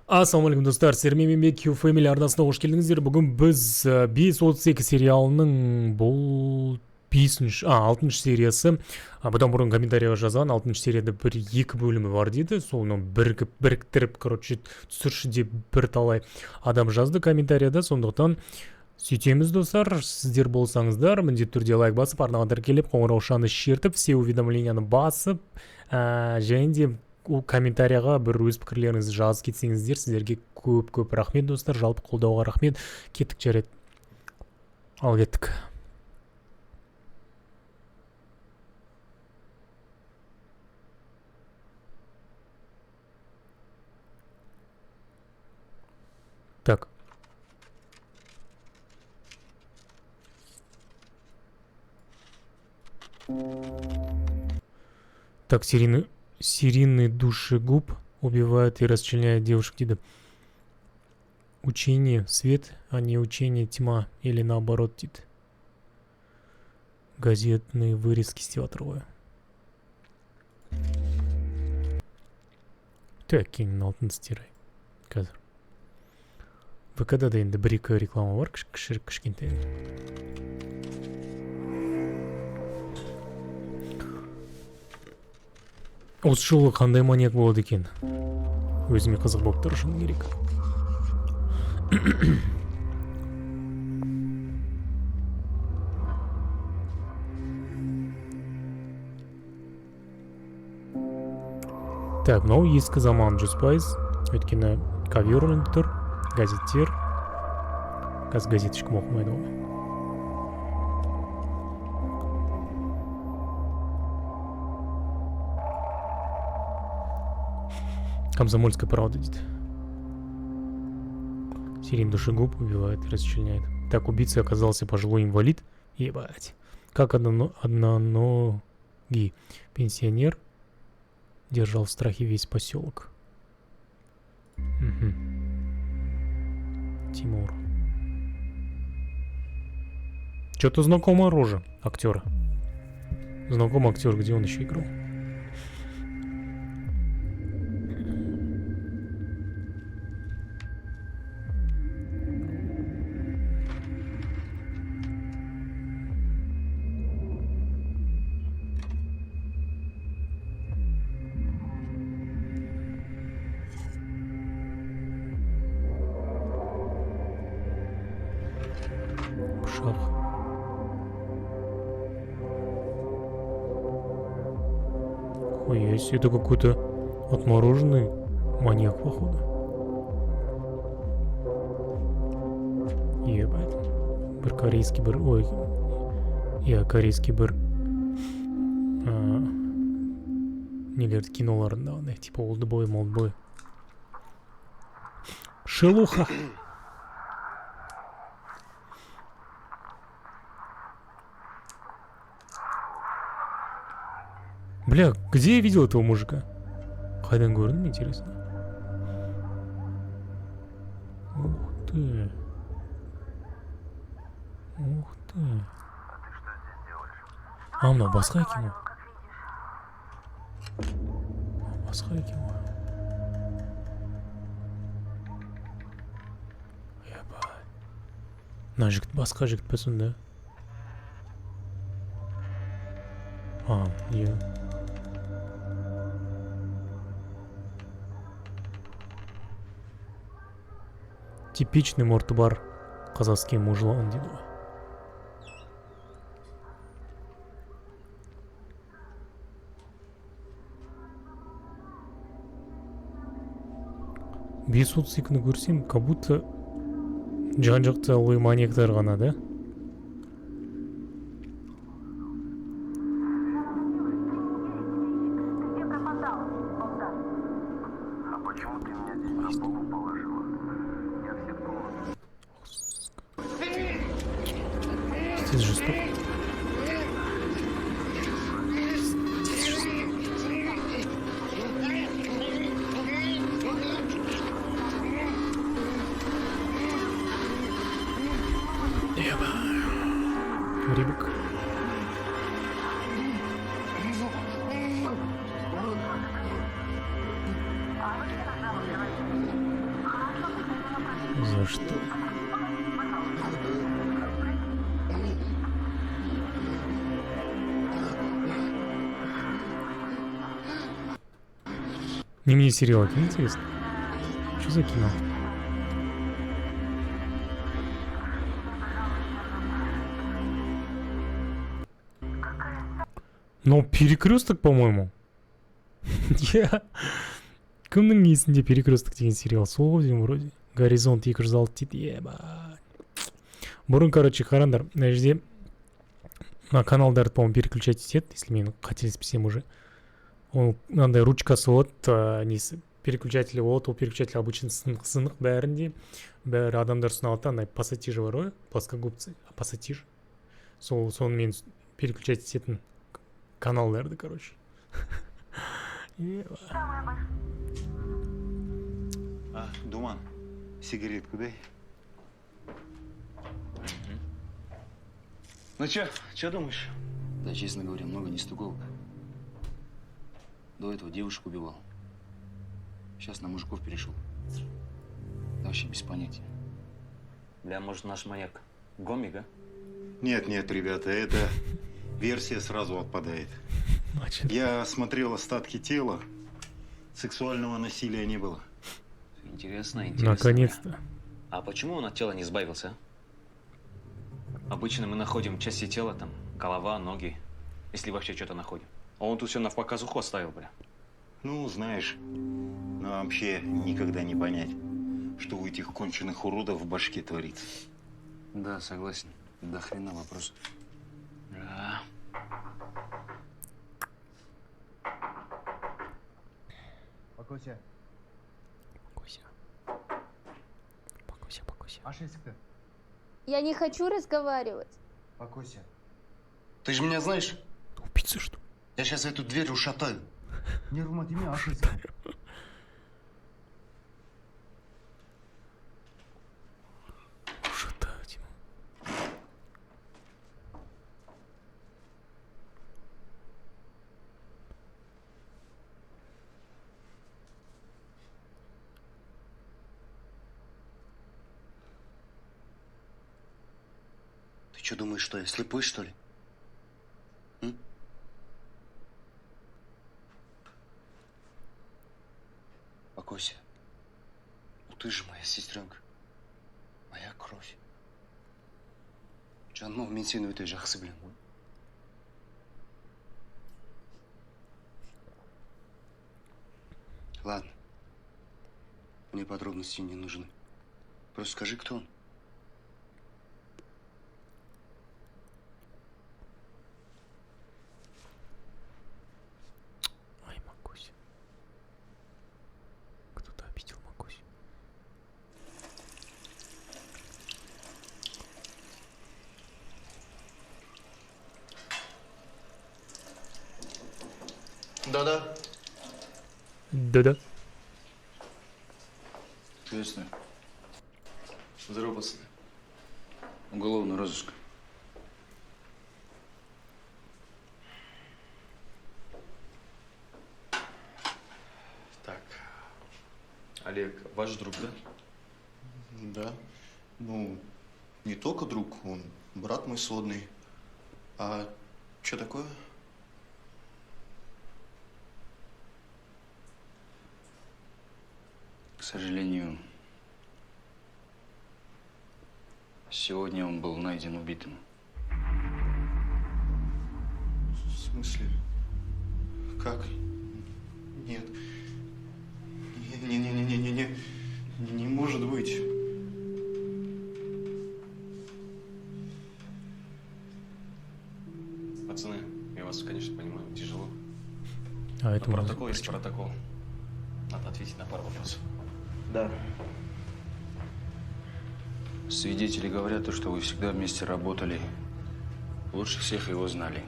Ассалаумағалейкум достар, сіздермен Q-Family арнасына қош келдіңіздер. Бүгін біз 5.32 сериалының бұл 6-шы сериясы. Бұдан бұрын комментарияға жазған 6-шы серияда 1-2 бөлімі бар дейді. Соны біріктіріп, түсірші деп бір талай адам жазды комментарияда. Сондықтан сөйтеміз достар, сіздер болсаңыздар, міндетті түрде лайк басып, арнаға тіркеліп, қоңыраушаны шертіп, все уведомленияны басып, және де комментарияға бір өз пікірлеріңізді жазып кетсеңіздер, сіздерге көп рахмет достар, жалпы қолдауға рахмет. Кеттік жарайды. Ал кеттік. Так. Так, серийный душегуб убивает и расчленяет девушек, дейді. Учение свет, а не учение тьма, или наоборот, дейді. Газетные вырезки стилаторовые. Так, кейін алтын стирай. Қазір. ВК-да да енді бір-екі реклама бар, кішкентай. Осы жолы қандай маньяк болады екен? Өзіме қызық болып тұр, шыны керек. Так, мынау ескі заман 100%. Өйткені ковер ілініп тұр, газеттер. Қазір газет ешкім оқымайды ғой. Комсомольская правда, дейді. Серийный душегуб убивает и расчленяет. Так, убийцей оказался пожилой инвалид. Ебать. Как одноногий пенсионер держал в страхе весь поселок. Угу. Тимур. Что-то знакомая рожа актера. Знакомый актер, где он еще играл? Ой, если это какой-то отмороженный маньяк, походу. Ебать. Бір корейский бір... Ой. Я корейский бір... Нелерді киноларында, типа олдбой, молдбой. Шелуха. Бля, где я видел этого мужика? Хайдан көрдім, интересно. Ух ты. Ух ты. А, мынау басқа екен ғой. Басқа екен ғой. Ебай. Мына жігіт басқа жігіт па сонда? Иә. Типичный морд-бар казахский мужлан, дейді ғой. Бес-отыз екіні көрсем, как будто жан-жақты ой маньяктар ғана, да? Здесь жестоко. Рибок. За что? Не мини-сериал, это интересно. Что за кино? Но перекресток, по-моему. Я кімнің есінде перекресток деген сериал сол деймін вроде. Горизонт 206 дейді, ебать. Бұрын, короче, қараңдар, мына жерде каналдарды, по-моему, переключать етеді, если мен қателеспесем уже. Ол мынандай ручкасы болады, несі, переключателі болады, ол переключатель обычно сынық бәрінде. Бәрі адамдар ұсынады, андай пассатижі бар ғой, плоскогубцы, пассатиж. Сонымен переключать ететін каналдарды, короче. Думан, сигаретку дай. Ну чё думаешь? Да, честно говоря, много нестыковок. До этого девушек убивал. Сейчас на мужиков перешел. Да вообще без понятия. Бля, может, наш маньяк гомик, а? Нет, ребята, эта версия сразу отпадает. Я смотрел остатки тела. Сексуального насилия не было. Интересно. Наконец-то. А почему он от тела не избавился? Обычно мы находим части тела, там, голова, ноги, если вообще что-то находим. А он тут все на показуху оставил, бля. Ну, знаешь, но вообще никогда не понять, что у этих конченых уродов в башке творится. Да, согласен. До хрена вопрос. Да. Покойся. Покойся. Аш есікті. Я не хочу разговаривать. Покойся. Ты же меня знаешь? Убийца, что? Я сейчас эту дверь ушатаю. Нервыма тиме, аш есікті. Ушатаю тебя. Ты что думаешь, что я слепой, что ли? М? Покойся. Ну ты же моя сестренка. Моя кровь. Жаным, мен сені өте жақсы білемін ғой. Ладно. Мне подробности не нужны. Просто скажи, кто он. Ай, Макуся. Кто-то обидел Макусю. Да-да. Да-да. Честно. Здорово, пацаны. Уголовный розыск. Так. Олег, ваш друг, да? Да. Ну, не только друг, он брат мой сводный. А что такое? К сожалению, сегодня он был найден убитым. В смысле? Как? Нет. Не может быть. Пацаны, я вас, конечно, понимаю, тяжело. А это Но протокол есть протокол. Надо ответить на пару вопросов. Да. Свидетели говорят, то, что вы всегда вместе работали. Лучше всех его знали.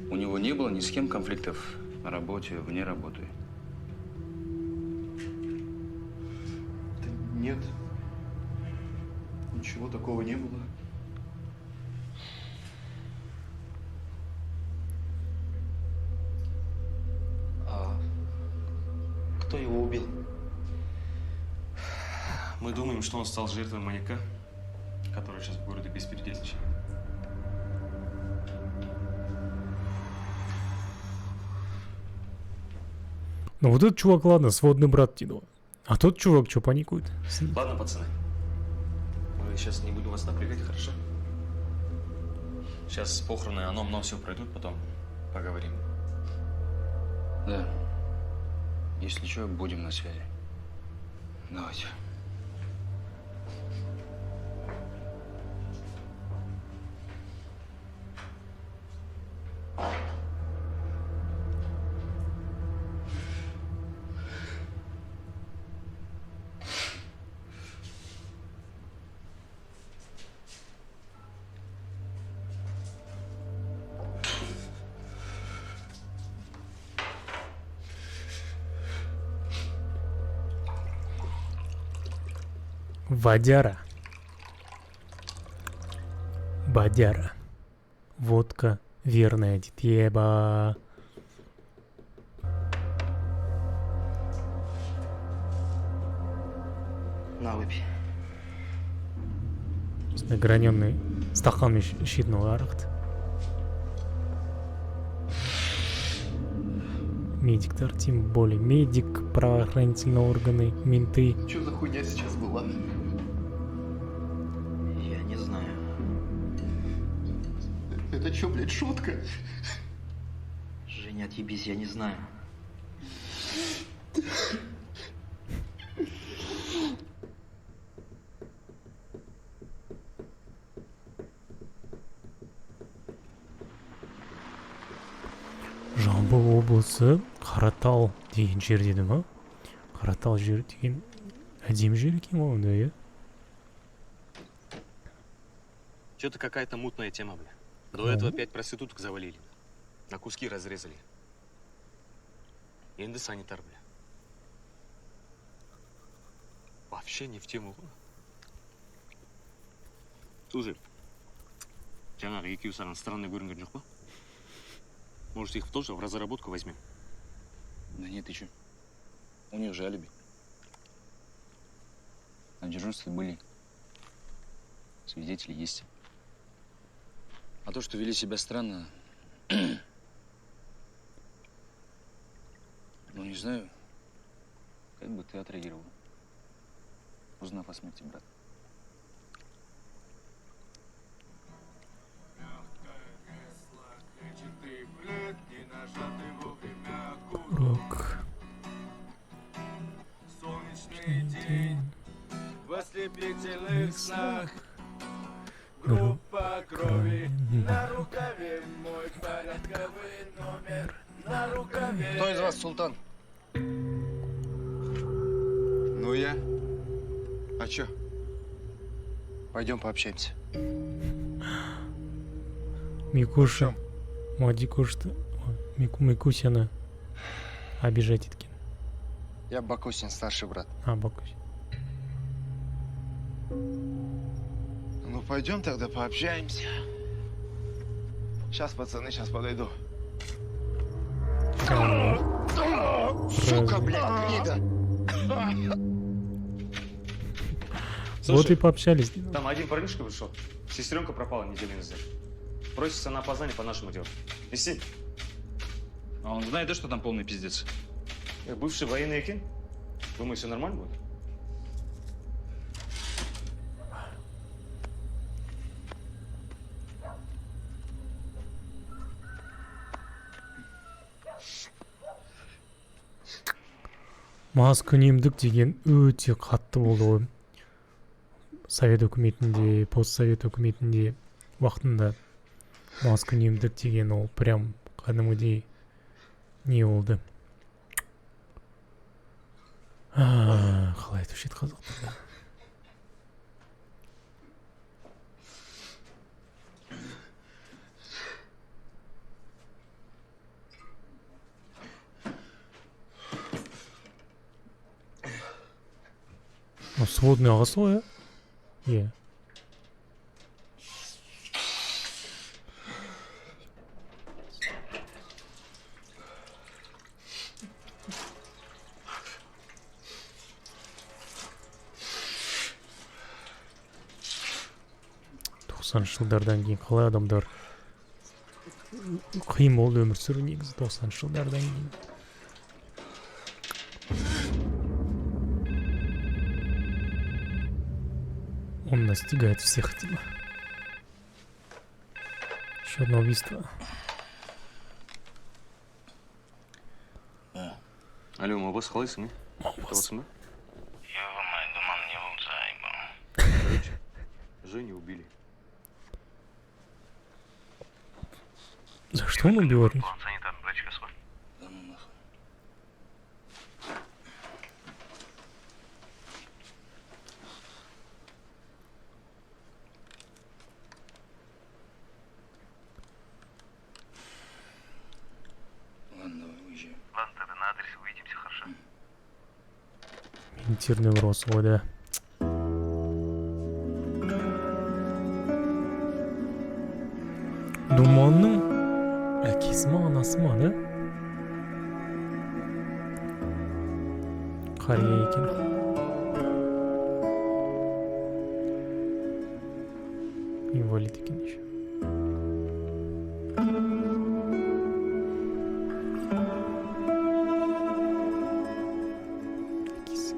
У него не было ни с кем конфликтов на работе, вне работы. Да нет. Ничего такого не было. А кто его убил? Мы думаем, что он стал жертвой маньяка, который сейчас в городе беспредельничает. Ну вот этот чувак, ладно, сводный брат Тидова. А тот чувак что паникует? Ладно, пацаны. Мы сейчас не будем вас напрягать, хорошо? Сейчас похороны, оно все пройдут, потом поговорим. Да. Если что, будем на связи. Давайте. Водяра. Бадяра. Водка верная детеба. На, выпей. Ограненный стакан щитного арахта. Медиктор, тем более медик, правоохранительные органы, менты. Что за хуйня сейчас была? Я не знаю. Это что, блядь, шутка? Женя, отъебись, я не знаю. Жамбыл облысы Қаратал деген жер деді ма? Қаратал жер деген әдемі жер екен ғой онда, иә? Что-то какая-то мутная тема, бля. До этого 5 проституток завалили. На куски разрезали. Енді санитар, бля. Вообще не в тему. Слушай, жаңағы екеуі саған странный көрінген жоқ па? Может, их тоже в разработку возьмем? Да нет, ты чё? У них же алиби. На дежурстве были. Свидетели есть. А то, что вели себя странно... Ну, не знаю, как бы ты отреагировал, узнав о смерти брата. Урок. В ослепительных снах группа крови на рукаве, мой порядковый номер на рукаве. Кто из вас султан? Ну я. А чё? Пойдем пообщаемся. Микуша. Мадикушты. Микусяна. Обижать еткен. Я Бакусин, старший брат. А, Бакусь. Ну пойдем тогда пообщаемся. Сейчас, пацаны, сейчас подойду. Сука, блядь, гнида! Вот и пообщались. Там один парнишка вышел, сестренка пропала неделю назад. Просится на опознание по нашему делу. Неси. А он знает, да, что там полный пиздец? Бывший военный Экин. Думаю, все нормально будет? Маскүнемдік деген өте қатты болды ғой. Совет өкіметінде, постсовет өкіметінде уақытында маскүнемдік деген ол прям кәдімгідей не болды. Қалай айтушы еді қазақтарда? Сводный ағасы ғой, иә? 90 жылдардан кейін қалай адамдар қиын болды өмір сүру негізі 90 жылдардан кейін. Он настигает всех, типа. Еще одно убийство. Алло, мабас қалайсың, Мабас. Табасың ба? Женю убили. За что он убивает? Санитарный врач бар. Да ну нахуй. Ладно, давай, уезжай. Ладно, тогда на адресе увидимся, хорошо? Ментирный врос, ой, да. Думанның әкесі ма, анасы ма, да? Қария екен. Инвалид екен еще. Әкесі.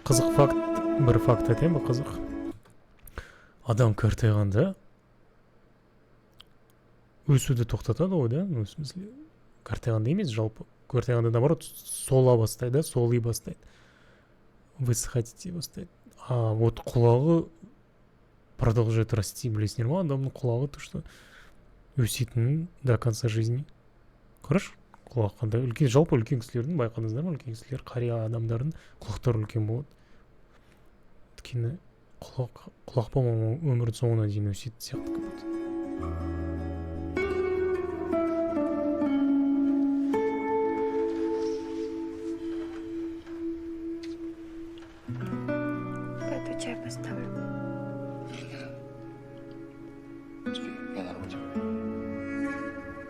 Қызық факт, бір факт айтайын ба, қызық. Адам қартайғанда өсуді тоқтатады ғой, да? Ну, в смысле, қартайғанда емес, жалпы. Қартайғанда наоборот сола бастайды, соли бастайды. Высыхать ете бастайды. А вот құлағы продолжает расти, білесіңдер ма? Адамның құлағы то, что өсетінін до конца жизни. Қараш, құлақ қандай үлкен, жалпы үлкен кісілердің, байқадыңыздар ма? Үлкен кісілер, қария адамдардың құлақтары үлкен болады. Өйткені құлақ, по-моему, өмірдің соңына дейін өсетін сияқты как будто. Пойду чай поставлю. Спи, я на работе.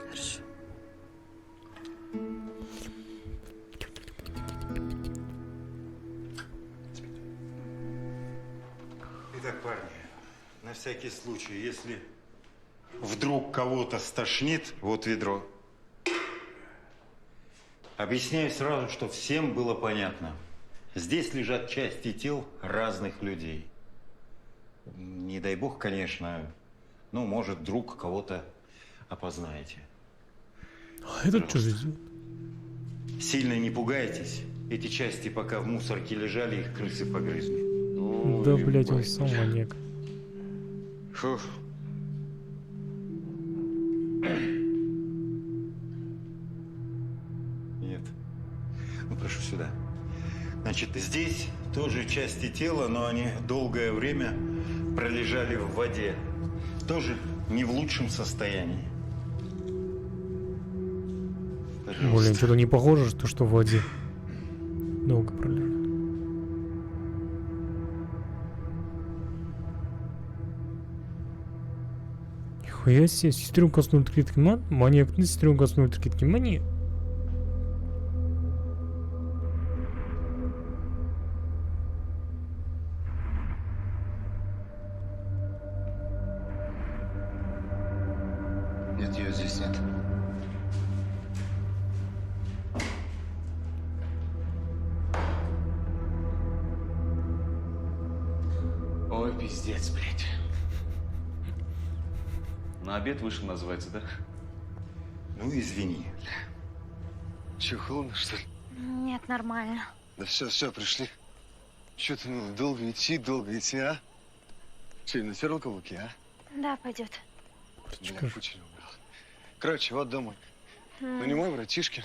Хорошо. Итак, парни, на всякий случай, если вдруг кого-то стошнит, вот ведро. Объясняю сразу, что всем было понятно. Здесь лежат части тел разных людей. Не дай бог, конечно, ну, может, вдруг кого-то опознаете. А этот что же делает? Сильно не пугайтесь. Эти части пока в мусорке лежали, их крысы погрызли. Да, блядь, он сам маньяк. Фух. Нет. Ну, прошу сюда. Значит, здесь тоже части тела, но они долгое время пролежали в воде. Тоже не в лучшем состоянии. Блин, Пожалуйста. что-то не похоже, что в воде. Долго пролежал. Нихуя себе, сестренкасын өлтіріп кеткен ма? Маньяктың сестренкасын өлтіріп кеткен ма не? Нет, ее здесь нет. Ой, пиздец, блядь. На обед вышел, называется, да? Ну, извини. Че, холодно, что ли? Нет, нормально. Да все, пришли. Че ты, ну, долго идти, а? Че, натерл каблуки, а? Да, пойдет. Бля, куча не убрал. Короче, вот домой. Ну, не мой, братишки.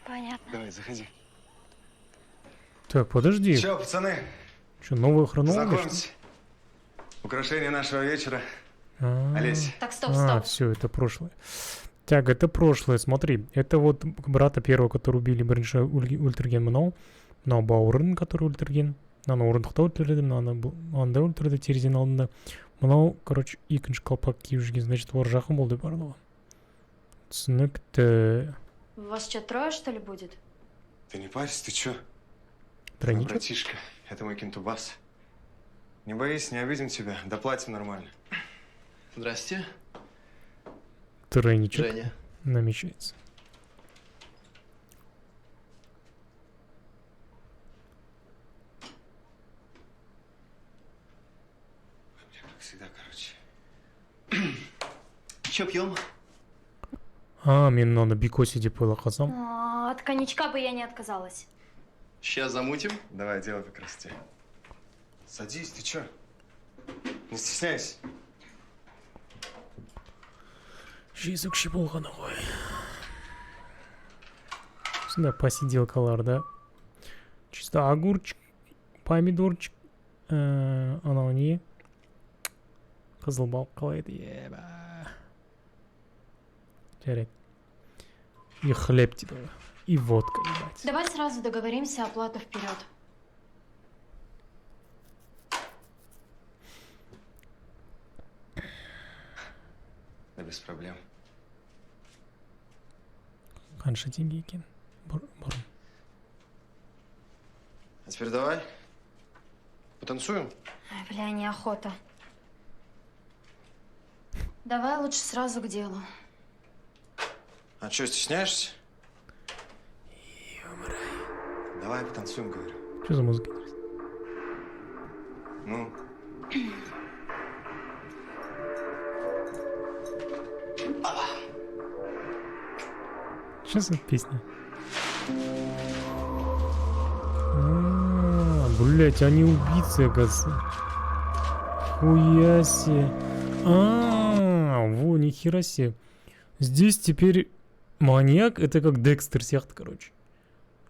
Понятно. Давай, заходи. Так, подожди. Че, пацаны, Что, новая хронология? знакомьтесь. Украшение нашего вечера. А, Олесь. Так, стоп. все, это прошлое. Так, это прошлое, смотри. Это вот брата первого, который убили бірінші өлтірген мынау Бауырын, который өлтірген. Мынаны орындықта өлтірді, анда өлтірді терезенің алдында. Мынау, короче, екінші қалпақ киіп жүрген, значит, олар жақын болды барлығы. Түсінікті. Вас что, трое, что ли, будет? Ты не парься, ты чё? Тройничок? Братишка, это мой кентубас. Не боись, не обидим тебя, доплатим нормально. Здрасте, Тройничок Женя. намечается. Как всегда, короче. Чё пьем? Мен мынаны бикоси деп ойла қалсам. От коньячка бы я не отказалась. Сейчас замутим. Давай, делай по красоте. Садись, ты чё? Не стесняйся. Жезөкше болғаны ғой. Сонда посиделкаларда чисто огурчик, помидорчик, анау не? Қызыл балық қалай еді? Еба. Жарайды. И хлеб дейді ғой. И водка, ебать. Давай сразу договоримся оплату вперед. Да без проблем. Қанша теңге екен? Бұрын. А теперь давай. Потанцуем? Ай, бля, неохота. Давай лучше сразу к делу. А чё, стесняешься? Давай потанцуем, говорю. Что за музыка? Ну, Что за песня? Блять, они убийцы, оказывается. Хуя себе. Во, нихера себе. Здесь теперь маньяк, это как Декстер сияқты, короче.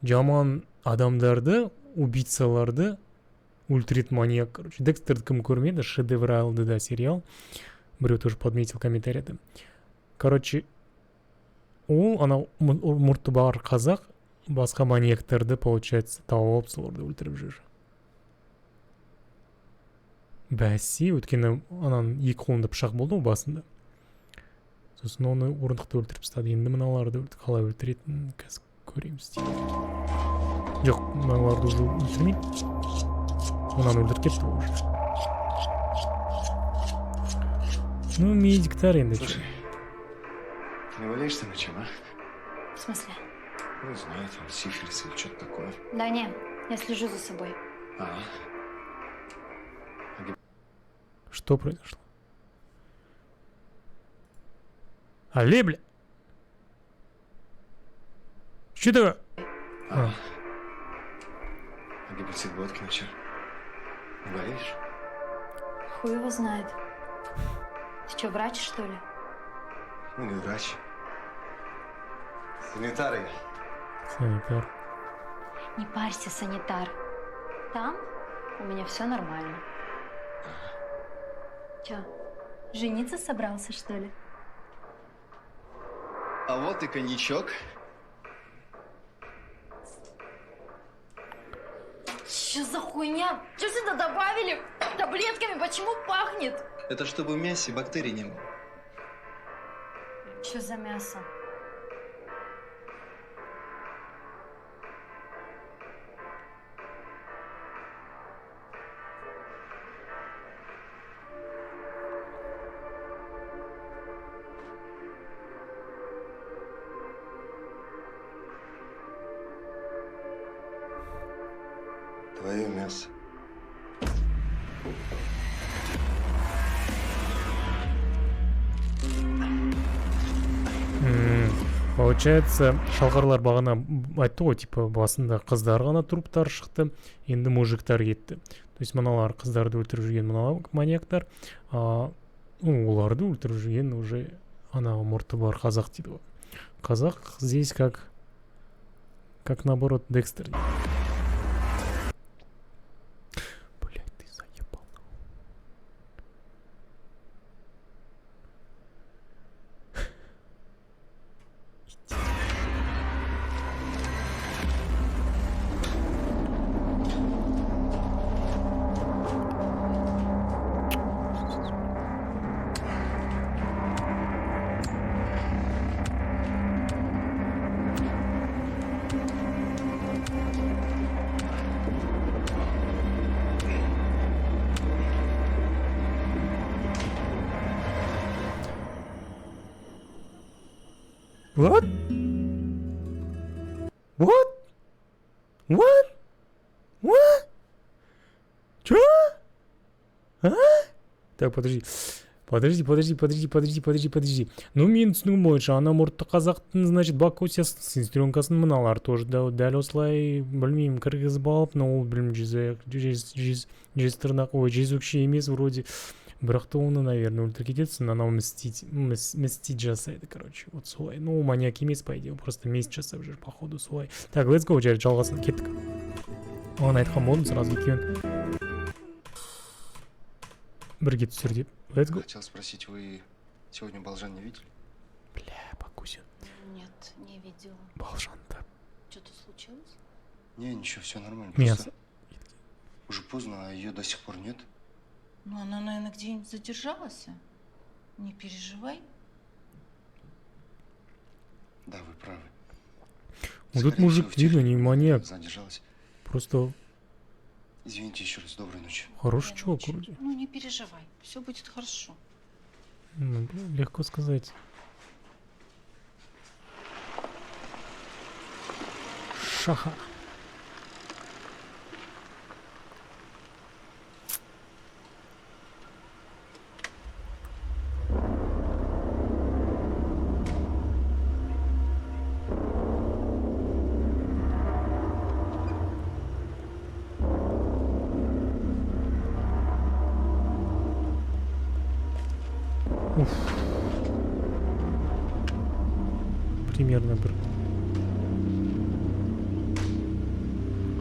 Жаман адамдарды, убийцаларды ультірет маньяк, короче. Декстерді кім көрмеді, шедевр алды, да, сериал. Біреу тоже подметил комментарийді. Короче, ол анау мұрты бар қазақ басқа маньяктарды, получается, тауып алып соларды өлтіріп жүр. Бәсе, өткені ананың екі қолында пышақ болды ғой басында. Сосын оны орындықты өлтіріп тастады. Енді мыналарды қалай өлтіретінін қазір көреміз дейді. Жоқ, мыналарды уже өлтірмейді. Мынаны өлтіріп кетті уже. Ну, медиктар енді. слушай, ты не болеешь там ничем, а? В смысле? Ну, не знаю, там сифилис или что-то такое. Да не, я слежу за собой. А, Что произошло? Алле, бля! Что такое? а гепатит Боткина, чё? Не болеешь? Хуй его знает. Ты что, врач, что ли? Ну, не врач. Санитар я. Санитар. Не парься, санитар. Там у меня все нормально. Че, жениться собрался, что ли? А вот и коньячок. Что за хуйня? Что сюда добавили? Таблетками почему пахнет? Это чтобы в мясе бактерий не было. Что за мясо? Твое мясо. Получается, шалқарлар бағана айтты ғой, типа, басында қыздар ғана труптар шықты, енді мужиктар кетті. То есть, мыналар қыздарды өлтіріп жүрген мынау маньяктар, оларды өлтіріп жүрген уже анау мұрты бар қазақ дейді ғой. Қазақ здесь как наоборот Декстер. Блять, ты заебал. What? What? What? What? Чё? А? Так, подожди. Подожди. Ну, мен түсінуім бойынша, ана мұртты қазақтың, значит, Бакусиясын сестренкасын мыналар тоже дәл осылай, білмеймін, кіргізіп алып, но ол білім жезтырнақ, ой, жезөкше емес, вроде. Бірақ та оны, наверное, өлтір кететсін, анау мстить жасайды, короче. Вот солай. Ну, маньяк емес, по идее, просто месть жасап жүр, походу, солай. Так, let's go, жарайды, жалғасын, кеттік. Оған айтқан болдым, сразу екеуін. Бірге түсір деп. Let's go. Хотел спросить, вы сегодня Балжан не видели? Бля, Бакусин. Нет, не видела. Балжан-то. Что-то случилось? Не, ничего, все нормально. Мясо. Просто уже поздно, а ее до сих пор нет. Ну, она, наверное, где-нибудь задержалась. Не переживай. Да, вы правы. Вот тут Скорее мужик, всего, в видно, не технике маньяк. Задержалась. Просто Извините еще раз, доброй ночи. хороший чувак вроде. Ну, не переживай. Все будет хорошо. Ну, бля, легко сказать. Шаха. Уф. Примерно бір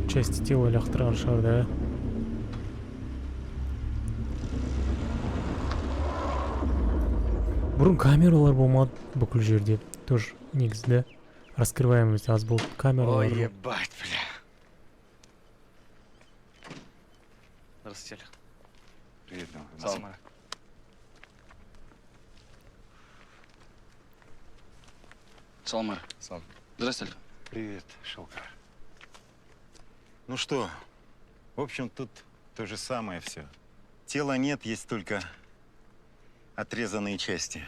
части тела лақтырған шығар, да? Бұрын камералар болмады бүкіл жерде. Тоже негізі, да? Раскрываемость аз болды. Камералар. Ой, ебать, бля. Здравствуйте. Привет, Самара. Салмар. Сам. Здравствуйте. Привет, Шелкар. Ну что, в общем, тут то же самое все. Тела нет, есть только отрезанные части.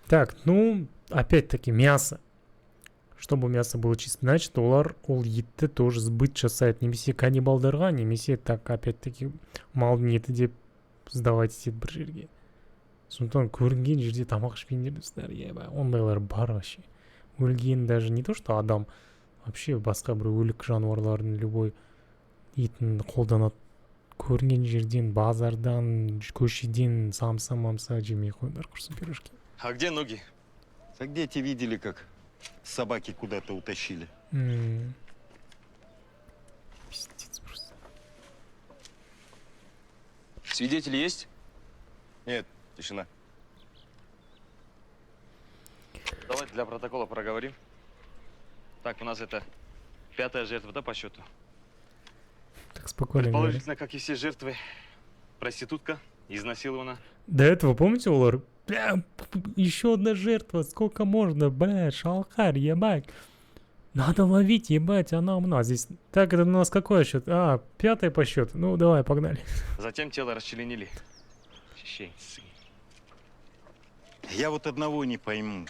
Так, ну, опять-таки, мясо. Чтобы мясо было чисто, значит, олар ол етті тоже сбыт жасайды. Немесе каннибалдарға, немесе так, опять-таки, малдың еті деп сдавать етеді бір жерге. Сондықтан көрінген жерде тамақ ішпеңдеріңіздер, ондайлар бар вообще. Өлген даже не то, что адам, вообще басқа бір өлік жануарлардың любой етін қолданады. Көрінген жерден, базардан, көшеден самса-мамса жемей қойыңдар, құрсын пирожки. А где ноги? А где те видели, как собаки куда-то утащили? Пиздец просто. Свидетели есть? Нет, тишина. Давайте для протокола проговорим. Так, у нас это 5-я жертва, да, по счету? Так спокойно говори. Предположительно, как и все жертвы, проститутка, изнасилована. До этого, помните, олар? Бля, еще одна жертва, сколько можно, бля, шалкарь, ебать. Надо ловить, ебать, она умна здесь. Так, это у нас какой счет? А, 5-й по счету. Ну, давай, погнали. Затем тело расчленили. Щей. Я вот одного не пойму.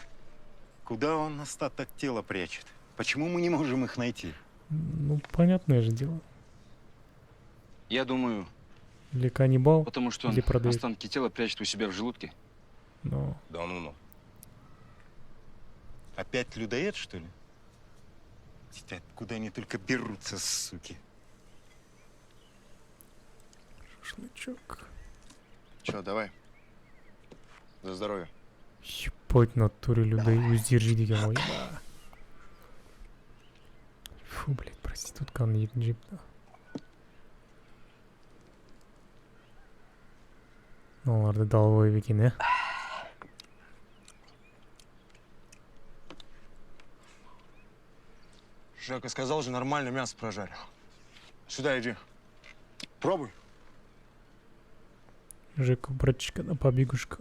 Куда он остаток тела прячет? Почему мы не можем их найти? Ну, понятное же дело. Я думаю, Или каннибал, потому что он или продает. останки тела прячет у себя в желудке. Но... Да ну-ну. Опять людоед, что ли? Откуда они только берутся, суки? Шашлычок. Че, давай. За здоровье. Ебать, в натуре людей өздері деген ғой. Фу, блядь, проститутканы етін жепті. Оларды далбой екен, ә? Жека сказал же, нормально мясо прожарил. Сюда иди. Пробуй. Жека, братчика, на побегушка.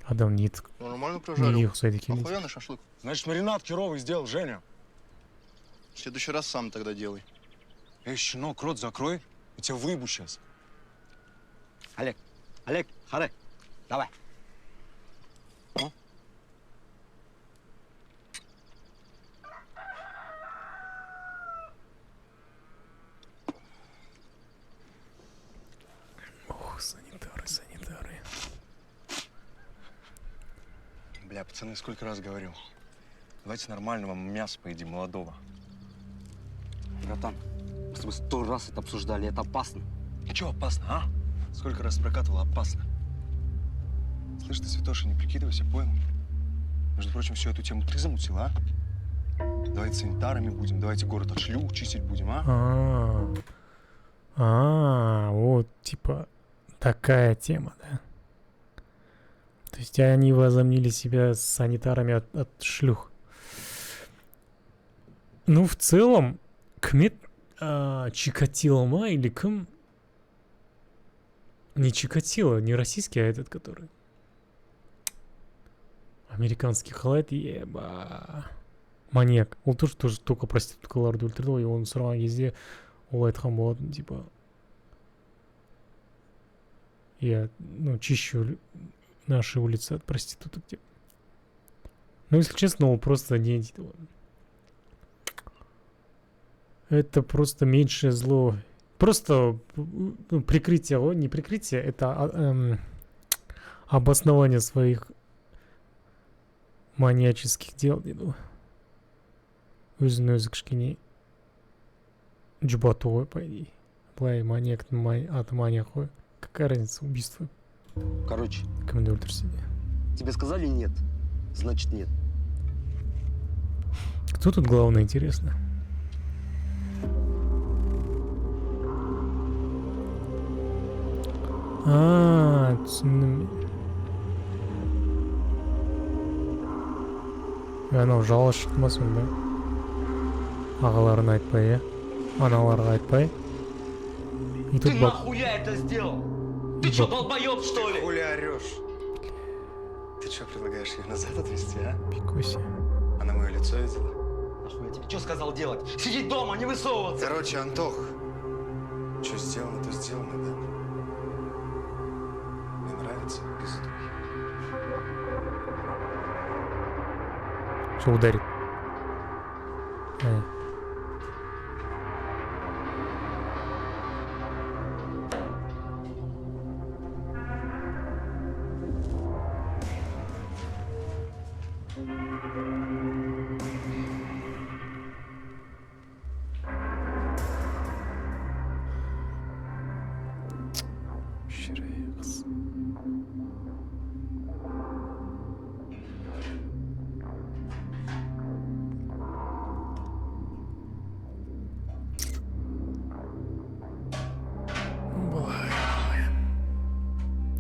Адам нет. Ну, нормально Не прожарил. ұқсайды екен. Охуенный шашлык. Значит, маринад херовый сделал Женя. В следующий раз сам тогда делай. Эй, щенок, рот закрой. Я тебя выебу сейчас. Олег, Олег, харе, давай. Пацаны, сколько раз говорил. Давайте нормального мяса поедим, молодого. Братан, мы с тобой 100 раз это обсуждали, это опасно. И чё опасно, а? Сколько раз прокатывало опасно? Слышь, ты, Святоша, не прикидывайся, понял? Между прочим, всю эту тему ты замутила, а? Давайте санитарами будем, давайте город от шлюх чистить будем, а? Вот, типа, такая тема, да? То есть они возомнили себя санитарами от шлюх. Ну, в целом, Кмет Чикатило ма или кем? Не Чикатило, не российский, а этот, который. Американский халат, еба. Маньяк. Ол тоже только проституткаларды өлтірді ғой, оны сұраған кезде ол айтқан болатын, типа. Я, ну, чищу наши улицы от проституток, типа. Ну, если честно, он просто не... Это просто меньшее зло. Просто прикрытие, не прикрытие, это обоснование своих маньяческих дел. Өзін өзі кішкене жұбату ғой, по идее. Былай маньяктың аты маньяк қой. Какая разница, убийство? Короче, Кімді өлтірсе де. тебе сказали нет, значит нет. Кто тут главное, интересно? Түсіндім. Анау жала шықты ма сонда? Ағаларына айтпай, иә? Аналарға айтпай. И тут нахуя это сделал? Ты что, долбоёб, что ли? Хули орешь? Ты что, предлагаешь ее назад отвезти, а? Пикуси. Она мое лицо видела? Нахуй я тебе что сказал делать? Сидеть дома, не высовываться! Короче, Антох, что сделано, то сделано, да? Мне нравится пизду. Что ударит?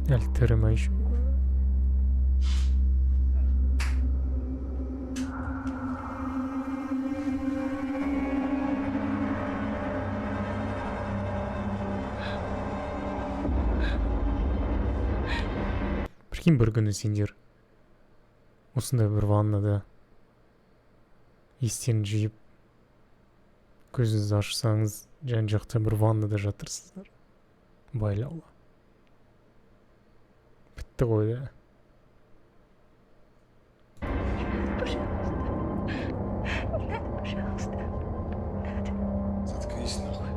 Альтерма еще. Прикинь, бір күні сендер осындай бір ваннада естен жиып көзіңізді ашсаңыз жан жақта бір ваннада жатырсыздар байлаулы. Бітті ғой, да? Заткнись нахуй.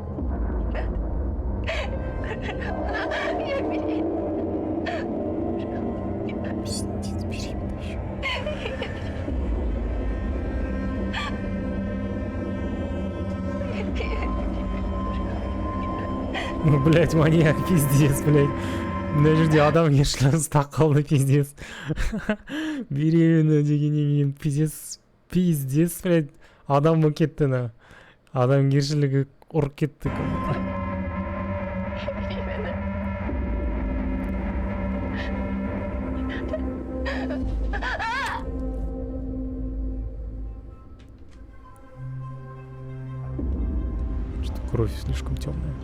Пиздец, беременна еще. Ну, блядь, маньяк, пиздец, блядь. Мына жерде адам ешілер ұстақ қалды, пиздец. Беременна дегеннен кейін пиздец, пиздец, блядь. Адам болып кетті, на. Адамгершілігі ұрып кетті. Что кровь слишком темная.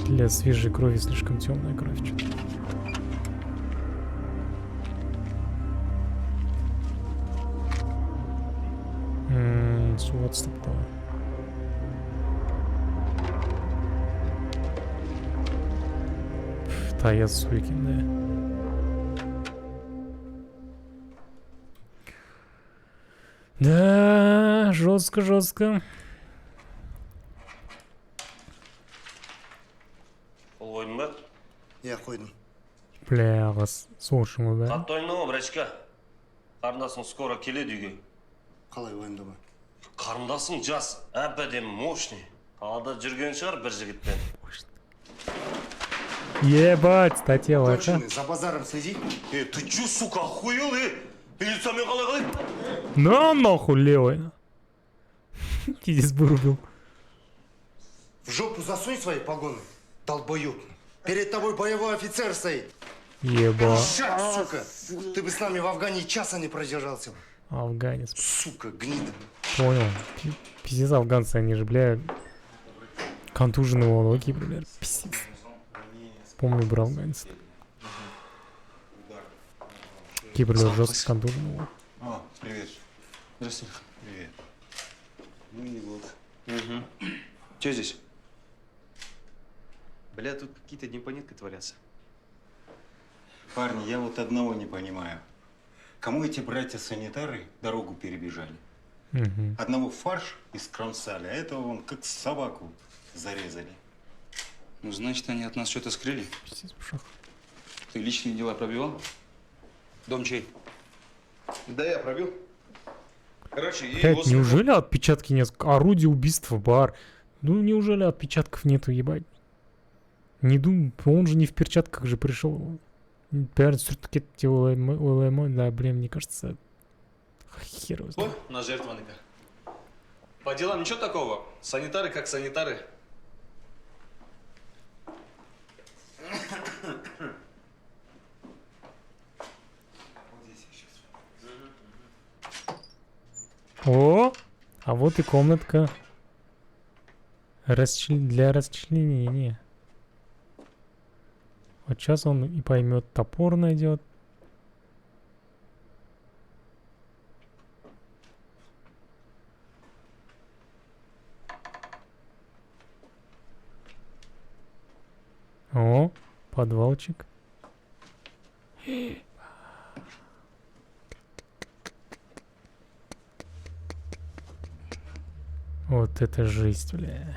Для свежей крови слишком темная кровь. Что-то. Су отстыпты. Таяз су екен, да. Да, жестко. Я қойдым. Бля, соғышыңы бәрі. Қаттойны брачка. Қарындасың скоро келеді үйге. Қалай уайымдама. Қарындасың жас, әбден мощный. Қалада жүрген шығар бір жігітпен. Ебать, статья это. Конченый, за базаром следи. Ты чё, сука, охуел, Милициямен қалай? На нахуй левый. Пиздец вырубил. В жопу засунь свои погоны, долбоёб. Перед тобой боевой офицер стоит. Еба. Сука, ты бы с нами в Афгане часа не продержался. Афганец. Сука, гнида. Понял. Пиздец, афганцы, они же, бля, контуженные волоки, бля. Пиздец. Помню, брал афганец. Кипр, бля, жестко контуженный. О, привет. Здравствуйте. Привет. Ну и вот. Угу. Че здесь? Бля, тут какие-то непонятки творятся. Парни, я вот одного не понимаю. Кому эти братья-санитары дорогу перебежали? Угу. Одного фарш искромсали, а этого вон как собаку зарезали. Ну, значит, они от нас что-то скрыли. Пиздец, пшах. Ты личные дела пробивал? Дом чей? Да, я пробил. Короче, и Блядь, неужели отпечатки нет? Орудие убийства, бар. Ну, неужели отпечатков нету, ебать? Не думаю, он же не в перчатках же пришел. Наверное, все-таки да, блин, мне кажется, хер его знает. на жертвенника. По делам ничего такого. Санитары как санитары. О, а вот и комнатка для расчленения. Вот сейчас он и поймет, топор найдет. О, подвалчик. Вот это жесть, бля.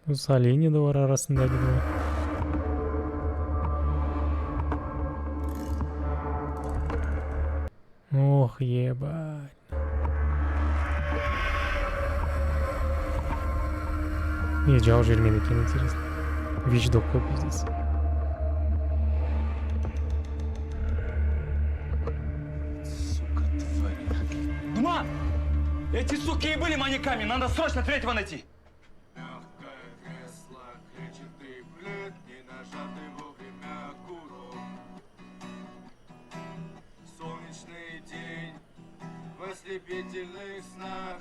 Ну, с оленя двора раз надо. Ох, ебать. Не, джал жирный такие интересно. Вещдок копи здесь. Сука, тварь. Дума! Эти суки и были маньяками. Надо срочно третьего найти. Мягкое кресло, клетчатый плед, не нажатый вовремя курок. Солнечный день в ослепительных снах.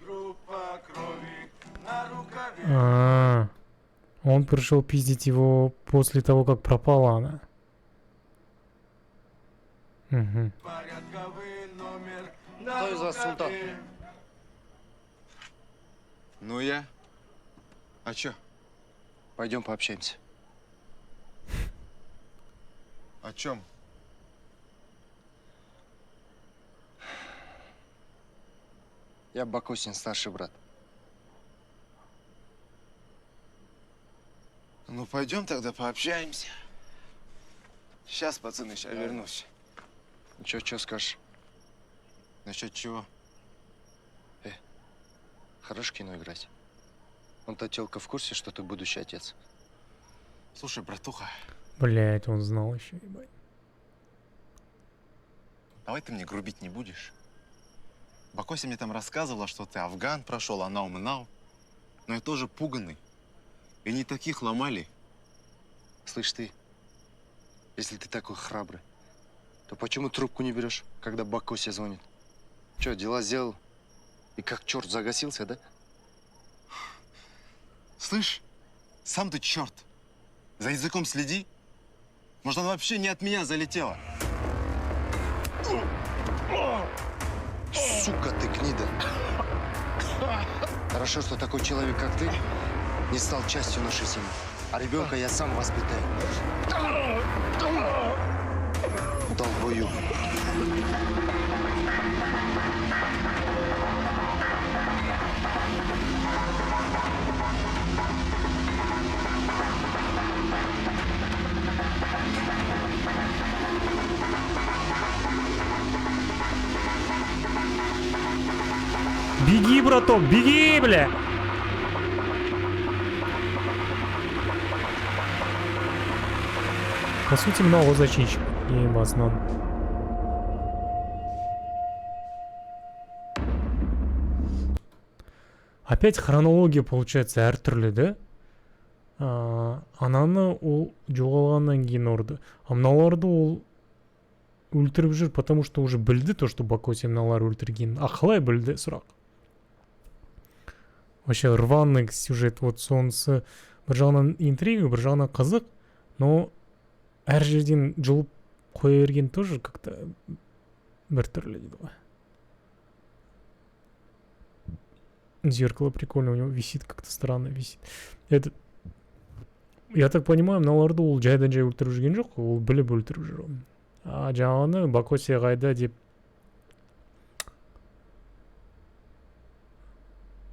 Группа крови на рукаве. Он пришел пиздить его после того, как пропала она. Угу. Порядковый номер на Кто из вас рукаве. султан? Ну я? А чё? Пойдем пообщаемся. О чем? Я Бакосин, старший брат. Ну пойдем тогда пообщаемся. Сейчас, пацаны, сейчас вернусь. Чё скажешь? Насчет чего? Хорош в кино играть. Он та тёлка в курсе, что ты будущий отец? Слушай, братуха, Блять, он знал еще, ебать. давай ты мне грубить не будешь. Бакося мне там рассказывала, что ты Афган прошел, анау-мнау. Но я тоже пуганный. И не таких ломали. Слышь ты, если ты такой храбрый, то почему трубку не берешь, когда Бакося звонит? Чё, дела сделал? И как черт загасился, да? Слышь, сам ты черт. За языком следи. Может, она вообще не от меня залетела. Сука ты, гнида. Хорошо, что такой человек, как ты, не стал частью нашей семьи. А ребенка я сам воспитаю. Долбоёб. браток, беги, бля! По сути, много зачинщик. Ебаснан. Опять хронология получается әртүрлі, да? Ананы ол жоғалғаннан кейін ұрды. А мыналарды ол өлтіріп жүр, потому что уже білді то, что Бакоси мыналар өлтіргенін. А қалай білді, сұрақ? Вообще рваный сюжет. Вот сонысы бір жағынан интрига, бір жағынан қызық, но әр жерден жұлып қоя берген тоже как-то бір түрлі дейді ғой. Зеркало прикольно, у него висит, как-то странно висит. Это, я так понимаю, мыналарды ол жайдан жай өлтіріп жүрген жоқ, ол біліп өлтіріп жүр. А жаңағыны Бакоси қайда деп.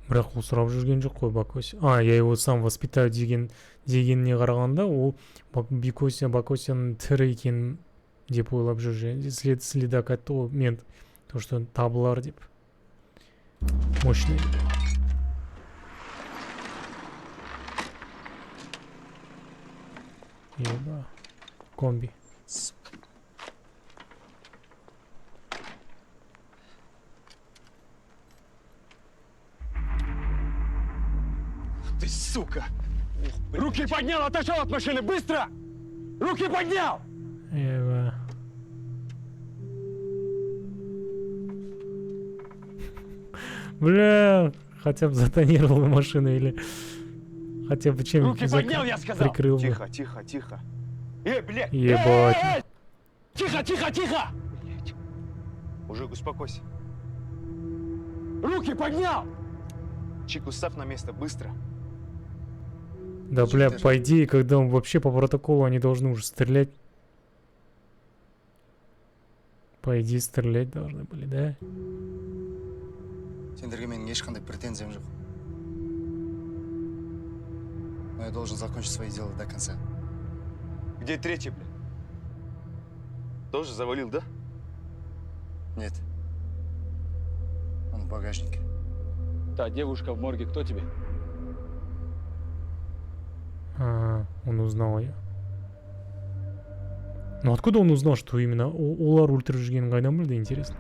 Бірақ ол сұрап жүрген жоқ қой Бакоси. Я его сам воспитаю дегеніне қарағанда, ол Бакосияның тірі екенін деп ойлап жүр. Следак айтты ғой, мен то, что табылар деп. Мощный. Еба. Комби. Ты сука! Руки поднял, отошел от машины, быстро! Руки поднял! Еба. Бля, хотя бы затонировал машину или хотя бы чем-нибудь Руки поднял, я сказал! прикрыл бы. Тихо, тихо, тихо. Блядь! Ебать. Тихо, тихо, тихо! Блядь. Мужик, успокойся. Руки поднял! Чику, ставь на место, быстро. Да, бля, по идее, когда он вообще по протоколу, они должны уже стрелять. По идее, стрелять должны были, да? Сендерге менің ешқандай претензиям жоқ. Но я должен закончить свои дела до конца. Где третий, блядь? Тоже завалил, да? Нет. Он в багажнике. Та девушка в морге кто тебе? Он узнал ее. Ну откуда он узнал, что именно олар өлтіріп жүргенін қайдан білді, интересно?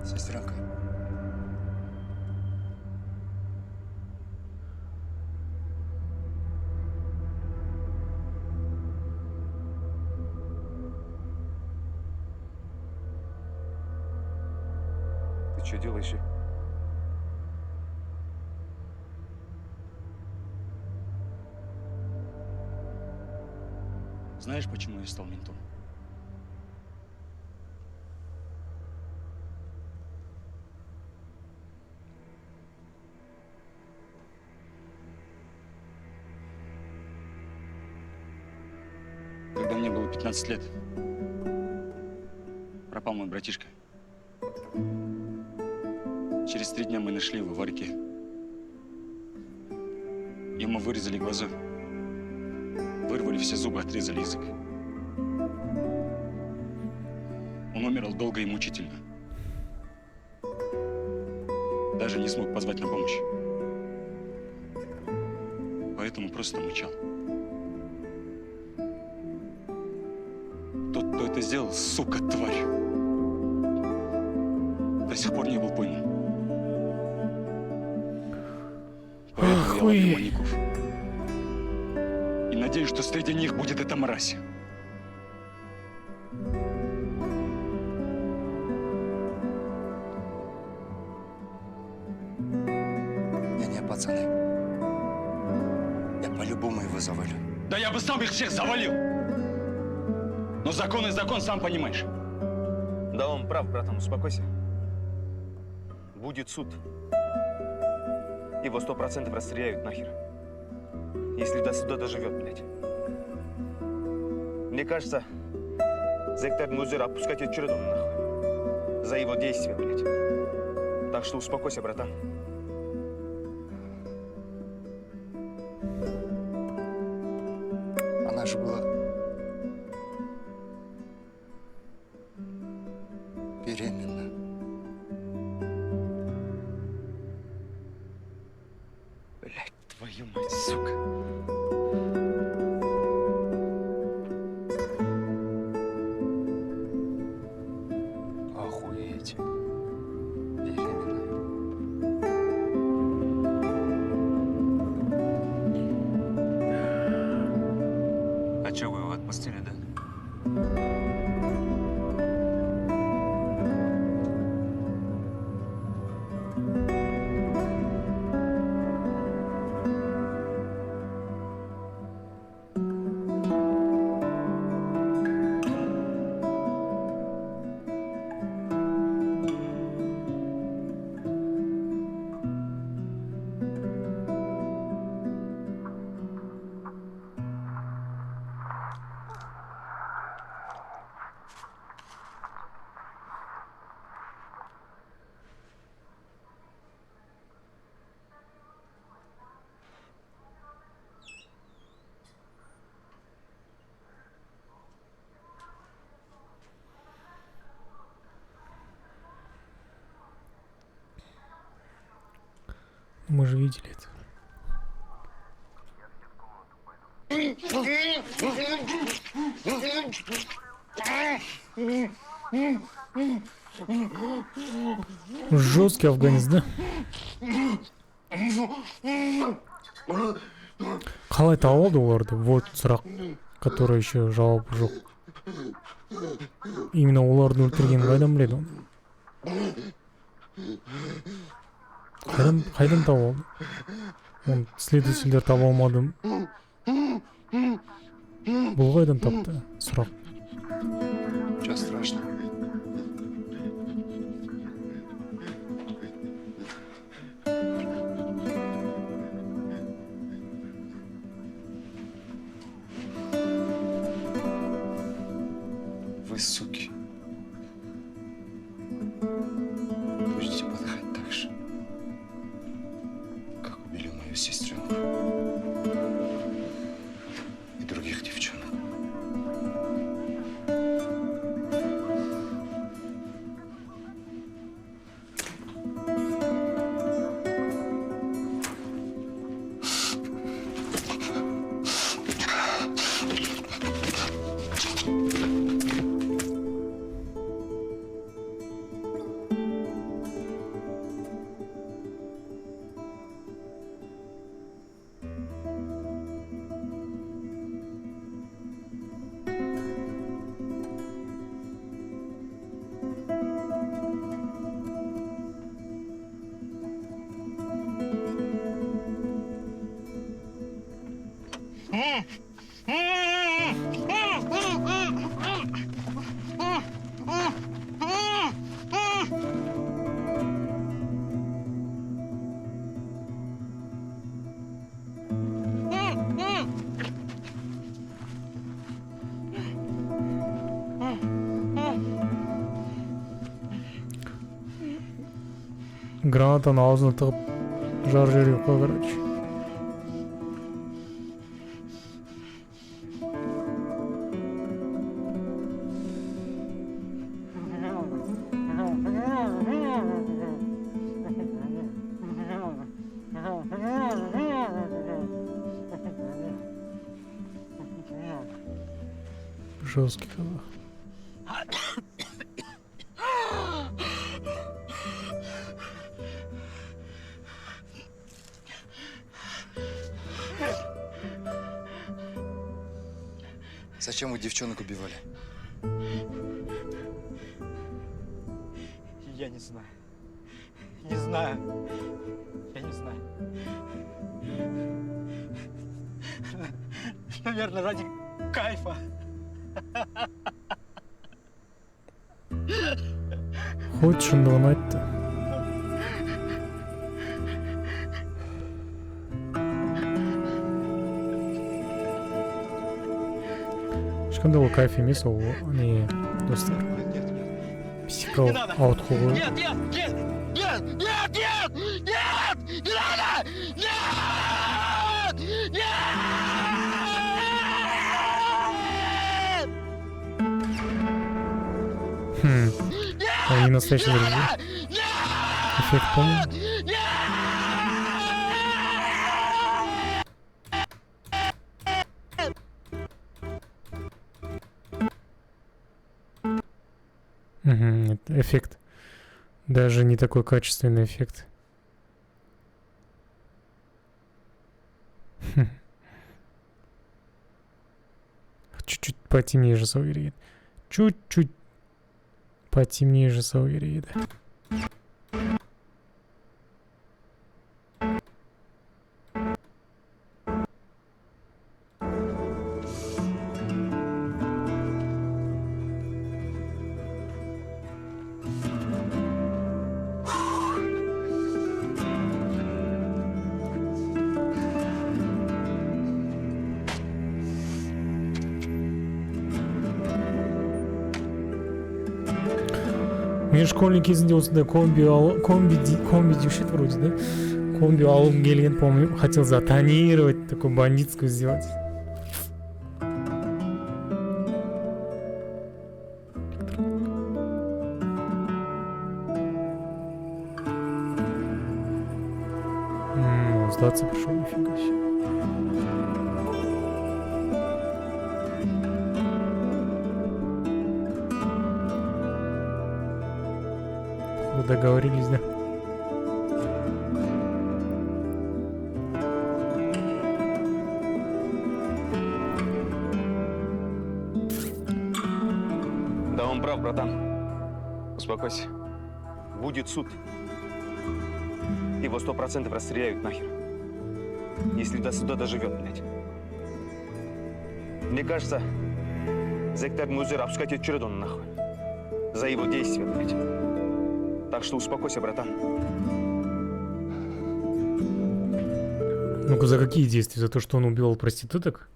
Сестренка. Ты что делаешь? Знаешь, почему я стал ментом? Когда мне было 15 лет, пропал мой братишка. Через 3 дня мы нашли его в реке. Ему вырезали глаза. Вырвали все зубы, отрезали язык. Он умирал долго и мучительно. Даже не смог позвать на помощь. Поэтому просто мычал. Тот, кто это сделал, сука, тварь, до сих пор не был пойман. Поэтому я ловлю маньяков. И надеюсь, что среди них будет эта мразь. Не, пацаны. Я по-любому его завалю. Да я бы сам их всех завалил. Но закон и закон, сам понимаешь. Да он прав, братан, успокойся. Будет суд. Его 100% расстреляют нахер. Если до суда доживет, блядь. Мне кажется, за Эктардың өздері отпускать етіп жүреді оны нахуй. За его действия, блядь. Так что успокойся, братан. Она же была беременна. Че, вы его отпустили, да? Мы же видели это. Жесткий афганец, да? Қалай тауып алды оларды? Вот сұрақ, который еще жауап жоқ. Именно оларды өлтіргенін қайдан біледі оны? Қайдан тауып алды? Он следовательдер таба алмады. Бұл қайдан тапты? Сұрақ. Ничего страшного. Вы, суки, будете подыхать так же, как убили мою сестренку и других девчонок. Гранатаны аузына тығып жар жерге қой, короче. Жесткий казах. Зачем вы девчонок убивали? Я не знаю. Не знаю. Я не знаю. Наверное, ради кайфа. Хоть шындығын айтты. Ешқандай ол кайф емес, ол не, достар. Психикалық ауытқу ғой. Нет, нет, нет, нет, нет, нет, нет, не надо, нет, нет. Он не настоящий друзья. Эффект помню. Угу, это эффект. Даже не такой качественный эффект. потемнее жасау керек еді. Чуть-чуть потемнее жасау керек еді. Мен школьник кезінде осындай комби деуші еді вроде, да? Комби алғым келген, помню, хотел затонировать, такую бандитскую сделать. Сдаться пришел, нифига себе. Договорились, да? Да он прав, братан. Успокойся. Будет суд. Его 100% расстреляют нахер. Если до суда доживет, блядь. Мне кажется, Зектардың өздері обыскать етіп жүреді оны нахуй. За его действия, блядь. Так что успокойся, братан. Ну-ка, за какие действия? За то, что он убивал проституток?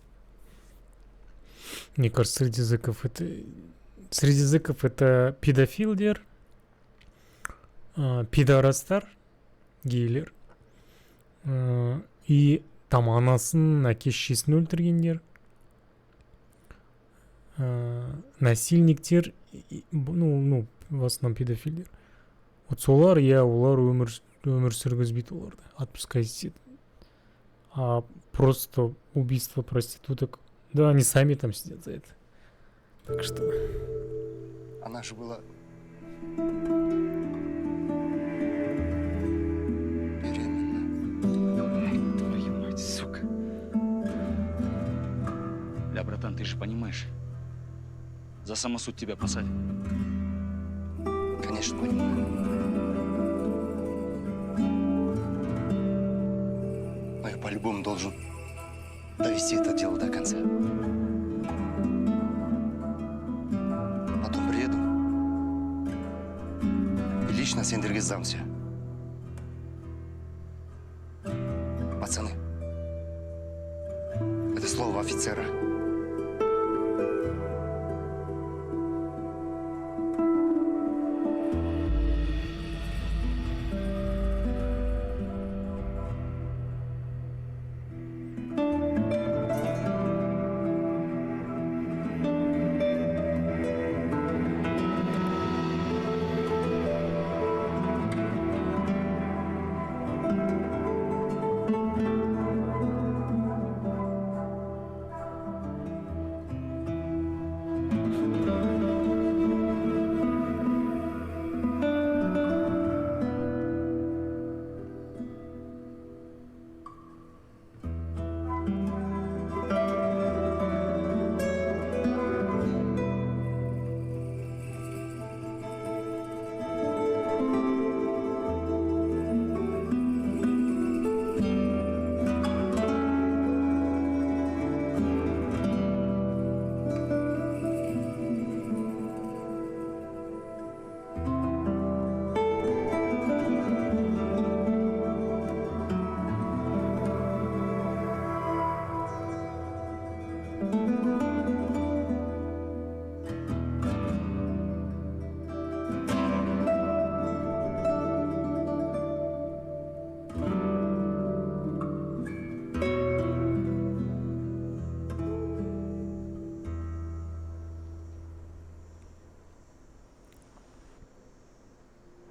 Мне кажется, среди зэков это педофилдер, пидорастар, гейлер, и там анасын, әке-шешесін өлтіргендер, насильниктер, ну, в основном педофилдер. Вот солар, олар өмір сүргізбейді оларды, отпускать етеді. А просто убийство проституток, да, они сами там сидят за это. Так что... Она же была... беременна. Твою мать, сука. Да, братан, ты же понимаешь, за самосуд тебя посадят. Конечно, понимаю. Но я по-любому должен довести это дело до конца. Потом приеду и лично сендерге сдамся. Пацаны, это слово офицера.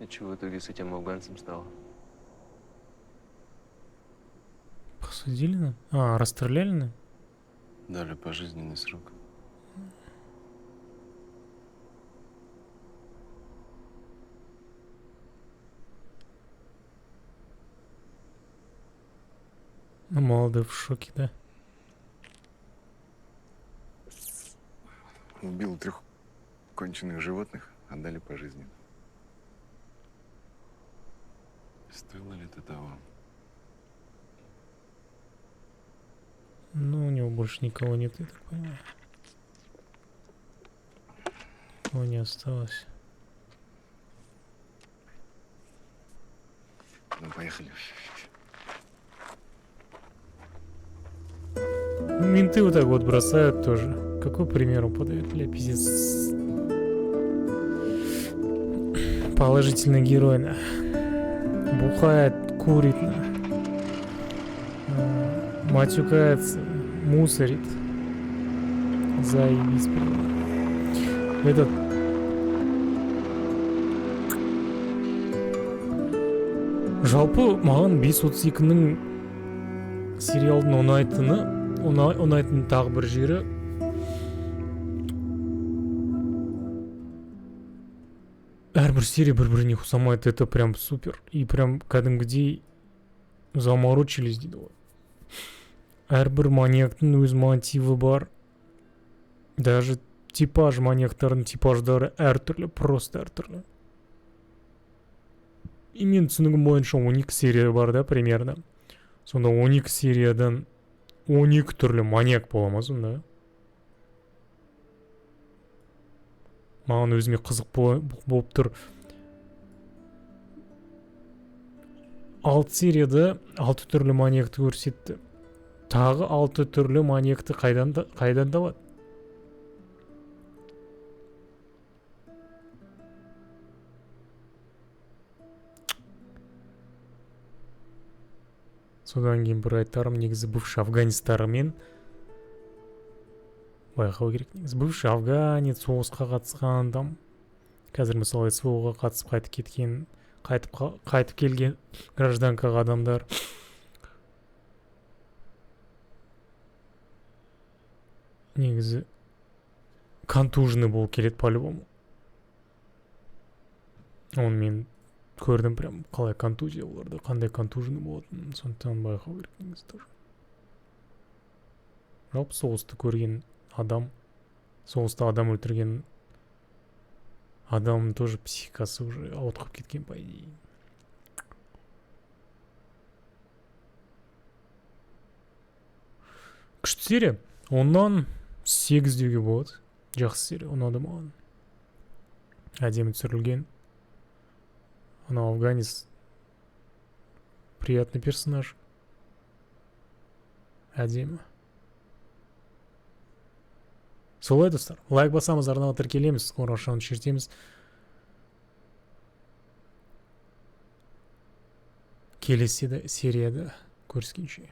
И что в итоге с этим афганцем стало? Посадили на? А, расстреляли на? Дали пожизненный срок. Ну, молодой в шоке, да? Убил 3 конченых животных, отдали пожизненно. Стоило ли это того? Ну, у него больше никого нет, я так понимаю. Никого не осталось. Ну, поехали. Ну, менты вот так вот бросают тоже. Какой пример он подает? Бля, пиздец. Положительный герой, на. Бухает, курит, на. Матюкается, мусорит. Заебись, блин. Этот... Жалпы маған 532-нің сериалдың ұнайтыны тағы бір жері әрбір серия бір-біріне ұқсамайды. Это прям супер. И прям кәдімгідей заморочились дейді ғой. Әрбір маньяктың өз мотиві бар. Даже типаж маньяктардың типаждары әртүрлі, просто әртүрлі. И мен түсінігім бойынша 12 серия бар да, примерно. Сонда 12 сериядан 12 түрлі маньяк бола ма сонда? Маған өзіме қызық болып тұр. 6 серияда 6 түрлі маньякты көрсетті. Тағы 6 түрлі маньякты қайдан табады? Содан кейін бір айтарым, негізі бывший афганецтармен байқау керек. Негізі бывший афганец, соғысқа қатысқан адам, қазір мысалы СВО-ға қатысып қайтып келген гражданкаға адамдар негізі контужный болып келеді по-любому. Оны мен көрдім прям қалай контузия оларда, қандай контужный болатынын, сондықтан байқау керек негізі тоже. Жалпы соғысты көрген адам, соғыста адам өлтірген адамның тоже психикасы уже ауытқып кеткен, по идее. Күшті серия. Оннан 8 деуге болады. Жақсы серия, ұнады маған. Әдемі түсірілген. Анау афганец приятный персонаж. Әдемі. Солай достар. Лайк басамыз, арнаға тіркелеміз, қоңыраушаны шертеміз. Келесі серияда көріскенше.